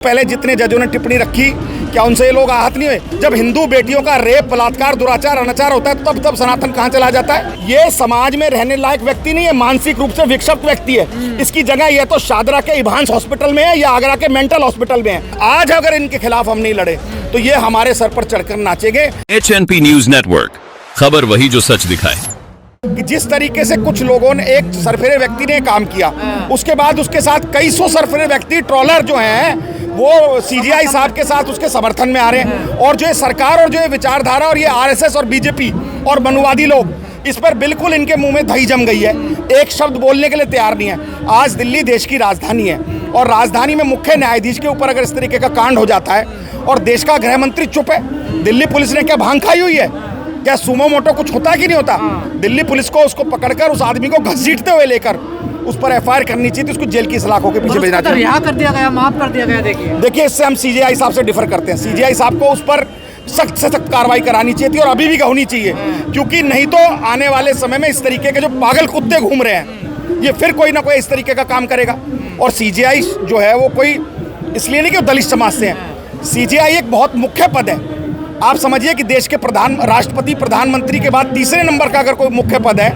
पहले जितने जजों ने टिप्पणी रखी, क्या उनसे ये लोग आहत नहीं हुए? जब हिंदू बेटियों का रेप, बलात्कार, दुराचार, अनाचार होता है तब सनातन कहाँ चला जाता है? ये समाज में रहने लायक व्यक्ति नहीं है, मानसिक रूप से विक्षिप्त व्यक्ति है। इसकी जगह ये तो शादरा के इभांस हॉस्पिटल में है या आगरा के मेंटल हॉस्पिटल में है। आज अगर इनके खिलाफ हम नहीं लड़े तो ये हमारे सर पर चढ़कर नाचेंगे। HNP न्यूज नेटवर्क, खबर वही जो सच दिखाए। कि जिस तरीके से कुछ लोगों ने, एक सरफिरे व्यक्ति ने काम किया, उसके बाद उसके साथ कई सौ सरफिरे व्यक्ति, ट्रोलर जो हैं वो CGI साहब के साथ उसके समर्थन में आ रहे हैं। और जो ये सरकार और जो ये विचारधारा और ये RSS और BJP और मनुवादी लोग, इस पर बिल्कुल इनके मुंह में दही जम गई है। एक शब्द बोलने के लिए तैयार नहीं है। आज दिल्ली देश की राजधानी है और राजधानी में मुख्य न्यायाधीश के ऊपर अगर इस तरीके का कांड हो जाता है और देश का गृह मंत्री चुप है, दिल्ली पुलिस ने क्या भांग खाई हुई है? क्या सुमो मोटो कुछ होता है कि नहीं होता? दिल्ली पुलिस को उसको पकड़कर उस आदमी को घसीटते हुए लेकर उस पर FIR करनी चाहिए थी, उसको जेल की सलाखों के पीछे भेजना चाहिए। रिहा कर दिया गया, माफ कर दिया गया। देखिए इससे हम CGI साहब से डिफर करते हैं। CGI साहब को उस पर सख्त से सख्त कार्रवाई करानी चाहिए थी और अभी भी होनी चाहिए, क्योंकि नहीं तो आने वाले समय में इस तरीके के जो पागल कुत्ते घूम रहे हैं ये फिर कोई ना कोई इस तरीके का काम करेगा। और CGI जो है वो कोई इसलिए नहीं कि वो दलित समाज से है। CGI एक बहुत मुख्य पद है। आप समझिए कि देश के राष्ट्रपति, प्रधानमंत्री के बाद तीसरे नंबर का अगर कोई मुख्य पद है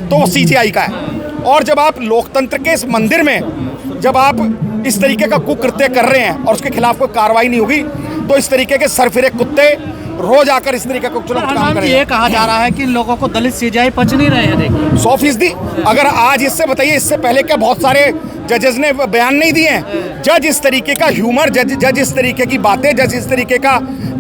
तो वो CGI का है। और जब आप लोकतंत्र के इस मंदिर में जब आप इस तरीके का कुकृत्य कर रहे हैं और उसके खिलाफ कोई कार्रवाई नहीं होगी तो इस तरीके के सरफिरे कुत्ते रोज आकर इस तरीके का काम करेंगे। ये कहा जा रहा है कि लोगों को दलित CGI पच नहीं रहे हैं। देखिए 100%। अगर आज इससे बताइए, इससे पहले क्या बहुत सारे जजेस ने बयान नहीं दिए हैं? जज इस तरीके का ह्यूमर, जज इस तरीके की बातें, जज इस तरीके का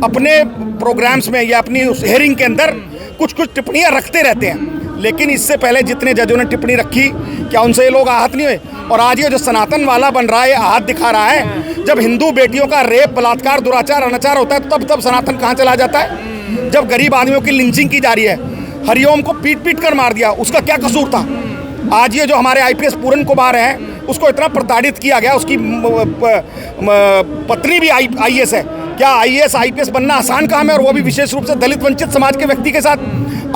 अपने प्रोग्राम्स में या अपनी उस हेयरिंग के अंदर कुछ टिप्पणियां रखते रहते हैं। लेकिन इससे पहले जितने जजों ने टिप्पणी रखी, क्या उनसे ये लोग आहत नहीं हुए? और आज ये जो सनातन वाला बन रहा है, आहत दिखा रहा है। जब हिंदू बेटियों का रेप, बलात्कार, दुराचार, अनाचार होता है तब सनातन कहाँ चला जाता है? जब गरीब आदमियों की लिंचिंग की जा रही है, हरिओम को पीट कर मार दिया, उसका क्या कसूर था? आज ये जो हमारे IPS पूरन कुमार हैं उसको इतना प्रताड़ित किया गया, उसकी पत्नी भी IAS है। क्या IAS IPS बनना आसान काम है? और वो भी विशेष रूप से दलित वंचित समाज के व्यक्ति के साथ।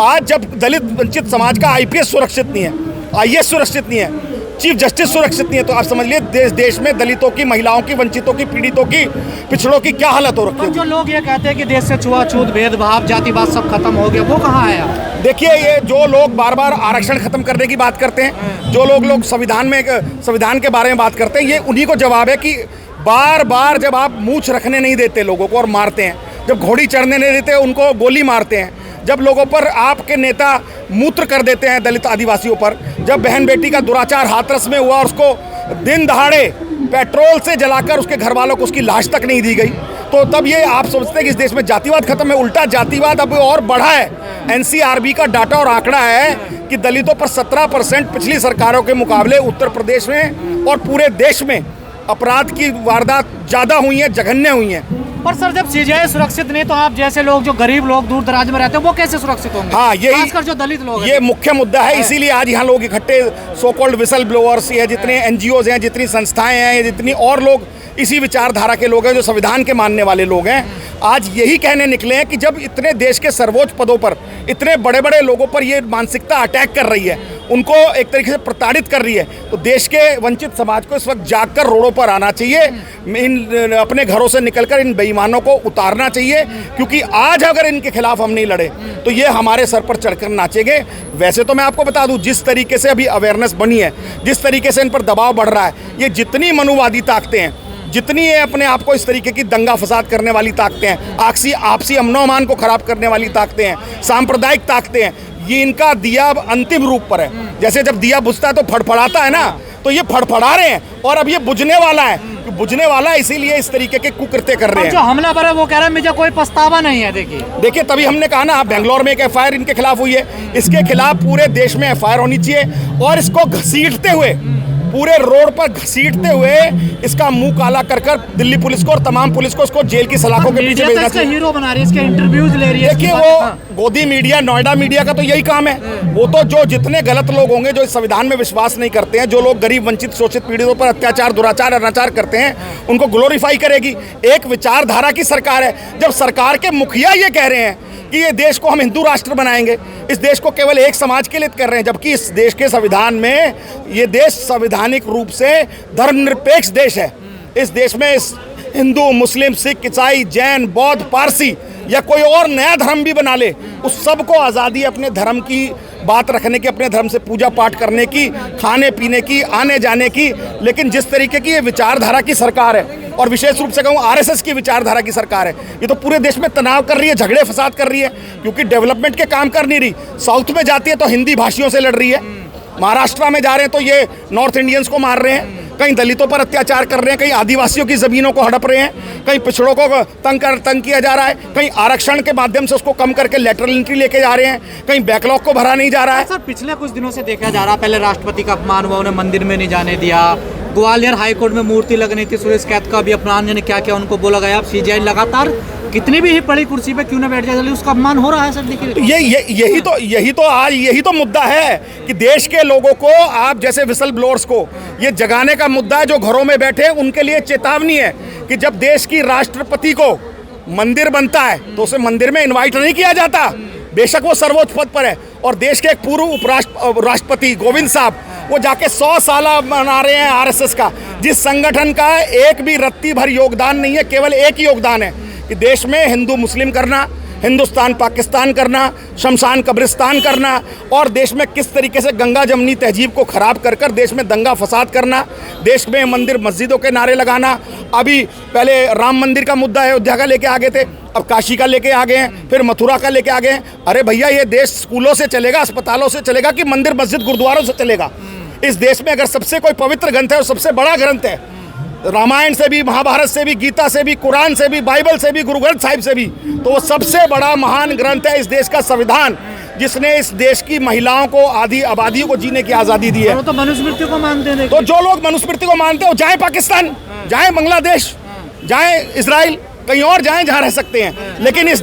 आज जब दलित वंचित समाज का IPS सुरक्षित नहीं है, IAS सुरक्षित नहीं है, चीफ जस्टिस सुरक्षित नहीं है, तो आप समझ लिए देश में दलितों की, महिलाओं की, वंचितों की, पीड़ितों की, पिछड़ों की क्या हालत हो रखी है। जो लोग ये कहते हैं कि देश से छुआछूत, भेदभाव, जातिवाद सब खत्म हो गया, वो कहाँ है? देखिए, ये जो लोग बार बार आरक्षण खत्म करने की बात करते हैं, जो लोग संविधान के बारे में बात करते हैं, ये उन्हीं को जवाब है कि बार बार जब आप मूंछ रखने नहीं देते लोगों को और मारते हैं, जब घोड़ी चढ़ने नहीं देते उनको गोली मारते हैं, जब लोगों पर आपके नेता मूत्र कर देते हैं, दलित आदिवासियों पर, जब बहन बेटी का दुराचार हाथरस में हुआ और उसको दिन दहाड़े पेट्रोल से जलाकर उसके घर वालों को उसकी लाश तक नहीं दी गई, तो तब ये आप समझते हैं कि इस देश में जातिवाद खत्म है? उल्टा जातिवाद अब और बढ़ा है। NCRB का डाटा और आंकड़ा है कि दलितों पर 17% पिछली सरकारों के मुकाबले उत्तर प्रदेश में और पूरे देश में अपराध की वारदात ज़्यादा हुई हैं, जघन्य हुई हैं। पर सर, जब CGI सुरक्षित नहीं तो आप जैसे लोग, जो गरीब लोग दूर दराज में रहते हैं, वो कैसे सुरक्षित होंगे? हाँ, यही खासकर जो दलित लोग हैं। ये मुख्य मुद्दा है। इसीलिए आज यहाँ लोग इकट्ठे, सो कॉल्ड विसल ब्लोअर्स या जितने NGOs हैं, जितनी संस्थाएं हैं, जितनी और लोग इसी विचारधारा के लोग हैं, जो संविधान के मानने वाले लोग हैं, आज यही कहने निकले हैं कि जब इतने देश के सर्वोच्च पदों पर इतने बड़े बड़े लोगों पर ये मानसिकता अटैक कर रही है, उनको एक तरीके से प्रताड़ित कर रही है, तो देश के वंचित समाज को इस वक्त जागकर रोडों पर आना चाहिए, अपने घरों से निकलकर इन बेईमानों को उतारना चाहिए, क्योंकि आज अगर इनके खिलाफ हम नहीं लड़े तो ये हमारे सर पर चढ़कर नाचेंगे। वैसे तो मैं आपको बता दूं, जिस तरीके से अभी अवेयरनेस बनी है, जिस तरीके से इन पर दबाव बढ़ रहा है, ये जितनी मनुवादी ताकतें हैं, जितनी ये अपने आप को इस तरीके की दंगा फसाद करने वाली ताकतें हैं, आपसी अमनो अमान को खराब करने वाली ताकतें हैं, सांप्रदायिक ताकतें हैं, ये इनका दिया अब अंतिम रूप पर है। जैसे जब दिया बुझता है तो फड़फड़ाता है ना, तो ये फड़फड़ा रहे हैं और अब ये बुझने वाला है। बुझने वाला है, इसीलिए इस तरीके के कुकृत्य कर रहे हैं। जो हमलावर है वो कह रहे हैं मुझे कोई पछतावा नहीं है। देखिए तभी हमने कहा ना, बेंगलोर में एक FIR इनके खिलाफ हुई है, इसके खिलाफ पूरे देश में FIR होनी चाहिए और इसको घसीटते हुए, पूरे रोड पर घसीटते हुए इसका मुंह काला कर दिल्ली पुलिस को और तमाम पुलिस को इसको जेल की सलाखों के पीछे भेजना चाहिए। हीरो बना रही है, इसके इंटरव्यूज ले रही है। देखिए, वो गोदी मीडिया, नोएडा मीडिया का तो यही काम है। वो तो जो जितने गलत लोग होंगे, जो इस संविधान में विश्वास नहीं करते हैं, जो लोग गरीब, वंचित, शोषित पीड़ितों पर अत्याचार, दुराचार, अनाचार करते हैं, उनको ग्लोरीफाई करेगी। एक विचारधारा की सरकार है। जब सरकार के मुखिया ये कह रहे हैं कि ये देश को हम हिंदू राष्ट्र बनाएंगे, इस देश को केवल एक समाज के लिए कर रहे हैं, जबकि इस देश के संविधान में ये देश संवैधानिक रूप से धर्मनिरपेक्ष देश है। इस देश में हिंदू, मुस्लिम, सिख, ईसाई, जैन, बौद्ध, पारसी या कोई और नया धर्म भी बना ले, उस सबको आज़ादी अपने धर्म की बात रखने की, अपने धर्म से पूजा पाठ करने की, खाने पीने की, आने जाने की। लेकिन जिस तरीके की ये विचारधारा की सरकार है, और विशेष रूप से कहूँ आरएसएस की विचारधारा की सरकार है, ये तो पूरे देश में तनाव कर रही है, झगड़े फसाद कर रही है, क्योंकि डेवलपमेंट के काम कर नहीं रही। साउथ में जाती है तो हिंदी भाषियों से लड़ रही है, महाराष्ट्र में जा रहे हैं तो ये नॉर्थ इंडियंस को मार रहे हैं, कहीं दलितों पर अत्याचार कर रहे हैं, कहीं आदिवासियों की ज़मीनों को हड़प रहे हैं, कहीं पिछड़ों को तंग किया जा रहा है, कहीं आरक्षण के माध्यम से उसको कम करके लेटरल एंट्री लेके जा रहे हैं, कहीं बैकलॉग को भरा नहीं जा रहा है। सर पिछले कुछ दिनों से देखा जा रहा है, पहले राष्ट्रपति का अपमान हुआ, उन्हें मंदिर में नहीं जाने दिया, ग्वालियर हाईकोर्ट में मूर्ति लगनी थी, सुरेश कैथ का भी अपमान, ने क्या क्या उनको बोला गया। अब सीजीआई लगातार कितनी भी ही बड़ी कुर्सी पे क्यों ना बैठ जाए, उसका अपमान हो रहा है। सर देखिए यही तो मुद्दा है कि देश के लोगों को, आप जैसे विसल ब्लोअर्स को ये जगाने का मुद्दा है, जो घरों में बैठे उनके लिए चेतावनी है कि जब देश की राष्ट्रपति को मंदिर बनता है तो उसे मंदिर में इनवाइट नहीं किया जाता, बेशक वो सर्वोच्च पद पर है। और देश के एक पूर्व राष्ट्रपति गोविंद साहब, वो जाके 100 साल मना रहे हैं आरएसएस का, जिस संगठन का एक भी रत्ती भर योगदान नहीं है, केवल एक ही योगदान है कि देश में हिंदू मुस्लिम करना, हिंदुस्तान पाकिस्तान करना, शमशान कब्रिस्तान करना, और देश में किस तरीके से गंगा जमनी तहजीब को ख़राब कर कर देश में दंगा फसाद करना, देश में मंदिर मस्जिदों के नारे लगाना। अभी पहले राम मंदिर का मुद्दा अयोध्या का लेके आ गए थे, अब काशी का लेके आ गए हैं, फिर मथुरा का लेके आ गए हैं। अरे भैया, ये देश स्कूलों से चलेगा, अस्पतालों से चलेगा कि मंदिर मस्जिद गुरुद्वारों से चलेगा? इस देश में अगर सबसे कोई पवित्र ग्रंथ है और सबसे बड़ा ग्रंथ है, रामायण से भी, महाभारत से भी, गीता से भी, कुरान से भी, बाइबल से भी, गुरु ग्रंथ साहिब से भी, तो वो सबसे बड़ा महान ग्रंथ है इस देश का संविधान, जिसने इस देश की महिलाओं को, आधी आबादियों को जीने की आज़ादी दी है। तो मनुस्मृति को मानते हैं, तो जो लोग मनुस्मृति को मानते हो, जाए पाकिस्तान, जाए बांग्लादेश, जाए इजराइल, कहीं और जाए जहाँ रह सकते हैं। लेकिन इस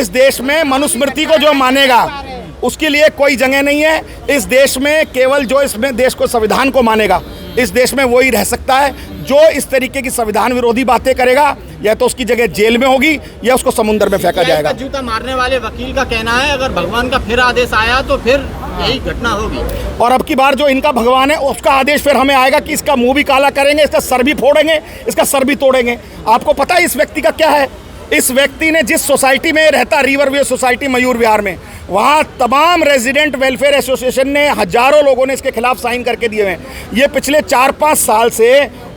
देश में मनुस्मृति को जो मानेगा उसके लिए कोई जगह नहीं है। इस देश में केवल जो इसमें देश को, संविधान को मानेगा, इस देश में वही रह सकता है। जो इस तरीके की संविधान विरोधी बातें करेगा, या तो उसकी जगह जेल में होगी या उसको समुद्र में फेंका जाएगा। जूता मारने वाले वकील का कहना है, अगर भगवान का फिर आदेश आया तो फिर यही घटना होगी। और अब की बार जो इनका भगवान है, उसका आदेश फिर हमें आएगा कि इसका मुंह भी काला करेंगे, इसका सर भी फोड़ेंगे, इसका सर भी तोड़ेंगे। आपको पता है इस व्यक्ति का क्या है? इस व्यक्ति ने जिस सोसाइटी में रहता, river view society Mayur Vihar में, वहाँ तमाम रेजिडेंट वेलफेयर एसोसिएशन ने, हजारों लोगों ने इसके खिलाफ साइन करके दिए हुए हैं। ये पिछले 4-5 साल से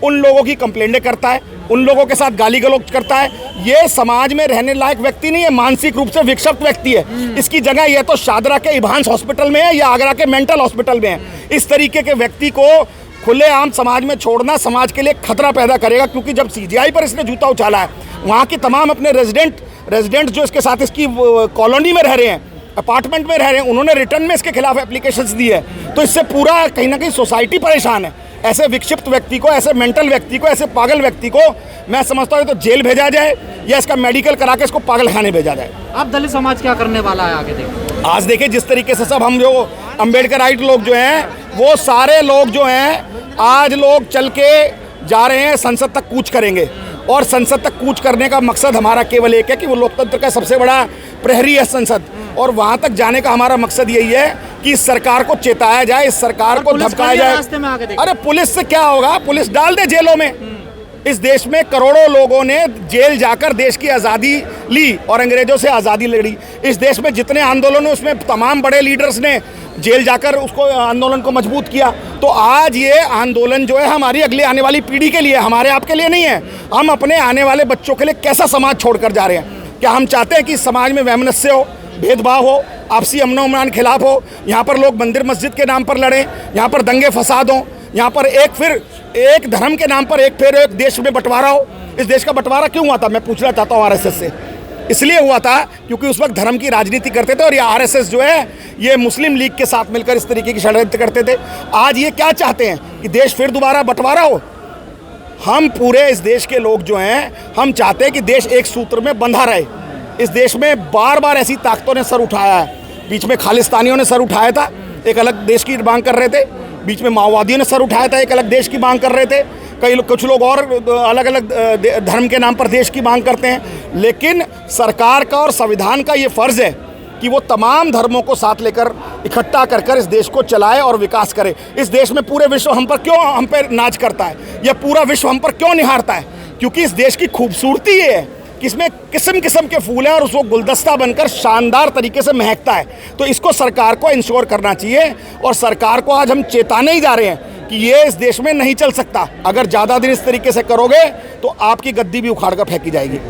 उन लोगों की कंप्लेंटें करता है, उन लोगों के साथ गाली गलौज करता है। ये समाज में रहने लायक व्यक्ति नहीं है, मानसिक रूप से विक्षिप्त व्यक्ति है। इसकी जगह यह तो शादरा के इभांस हॉस्पिटल में है या आगरा के मेंटल हॉस्पिटल में है। इस तरीके के व्यक्ति को खुलेआम समाज में छोड़ना समाज के लिए खतरा पैदा करेगा, क्योंकि जब सीजीआई पर इसने जूता उछाला है, वहाँ की तमाम अपने रेजिडेंट जो इसके साथ इसकी कॉलोनी में रह रहे हैं, अपार्टमेंट में रह रहे हैं, उन्होंने रिटर्न में इसके खिलाफ एप्लीकेशंस दी है। तो इससे पूरा कहीं ना कहीं सोसाइटी परेशान है। ऐसे विक्षिप्त व्यक्ति को, ऐसे मेंटल व्यक्ति को, ऐसे पागल व्यक्ति को मैं समझता हूँ तो जेल भेजा जाए या इसका मेडिकल करा के इसको पागल खाने भेजा जाए। अब दलित समाज क्या करने वाला है आगे? देखिए आज देखिए जिस तरीके से सब हम जो अम्बेडकराइट लोग जो हैं, वो सारे लोग जो हैं आज लोग चल के जा रहे हैं, संसद तक कूच करेंगे। और संसद तक कूच करने का मकसद हमारा केवल एक है कि वो लोकतंत्र का सबसे बड़ा प्रहरी है संसद, और वहाँ तक जाने का हमारा मकसद यही है कि इस सरकार को चेताया जाए, इस सरकार को धमकाया जाए। अरे पुलिस से क्या होगा? पुलिस डाल दे जेलों में। इस देश में करोड़ों लोगों ने जेल जाकर देश की आज़ादी ली और अंग्रेजों से आज़ादी लड़ी। इस देश में जितने आंदोलन हुए उसमें तमाम बड़े लीडर्स ने जेल जाकर उसको आंदोलन को मजबूत किया। तो आज ये आंदोलन जो है हमारी अगली आने वाली पीढ़ी के लिए, हमारे आपके लिए नहीं है। हम अपने आने वाले बच्चों के लिए कैसा समाज छोड़कर जा रहे हैं? क्या हम चाहते हैं कि समाज में वैमनस्य हो, भेदभाव हो, आपसी अमन खिलाफ हो, यहाँ पर लोग मंदिर मस्जिद के नाम पर लड़ें, यहाँ पर दंगे फसाद हों, यहाँ पर एक धर्म के नाम पर एक देश में बंटवारा हो? इस देश का बंटवारा क्यों हुआ था, मैं पूछना चाहता हूँ आरएसएस से। इसलिए हुआ था क्योंकि उस वक्त धर्म की राजनीति करते थे, और ये आरएसएस जो है ये मुस्लिम लीग के साथ मिलकर इस तरीके की षड्यंत्र करते थे। आज ये क्या चाहते हैं कि देश फिर दोबारा बंटवारा हो? हम पूरे इस देश के लोग जो हैं, हम चाहते हैं कि देश एक सूत्र में बंधा रहे। इस देश में बार बार ऐसी ताकतों ने सर उठाया है। बीच में खालिस्तानियों ने सर उठाया था, एक अलग देश की मांग कर रहे थे। बीच में माओवादियों ने सर उठाया था, एक अलग देश की मांग कर रहे थे। कुछ लोग और अलग अलग धर्म के नाम पर देश की मांग करते हैं। लेकिन सरकार का और संविधान का ये फ़र्ज़ है कि वो तमाम धर्मों को साथ लेकर इकट्ठा कर इस देश को चलाए और विकास करे। इस देश में पूरे विश्व हम पर नाच करता है, या पूरा विश्व हम पर क्यों निहारता है? क्योंकि इस देश की खूबसूरती ये है कि इसमें किस्म किस्म के फूल हैं और उसको गुलदस्ता बनकर शानदार तरीके से महकता है। तो इसको सरकार को इंश्योर करना चाहिए और सरकार को आज हम चेताने ही जा रहे हैं कि ये इस देश में नहीं चल सकता। अगर ज़्यादा दिन इस तरीके से करोगे तो आपकी गद्दी भी उखाड़ कर फेंकी जाएगी।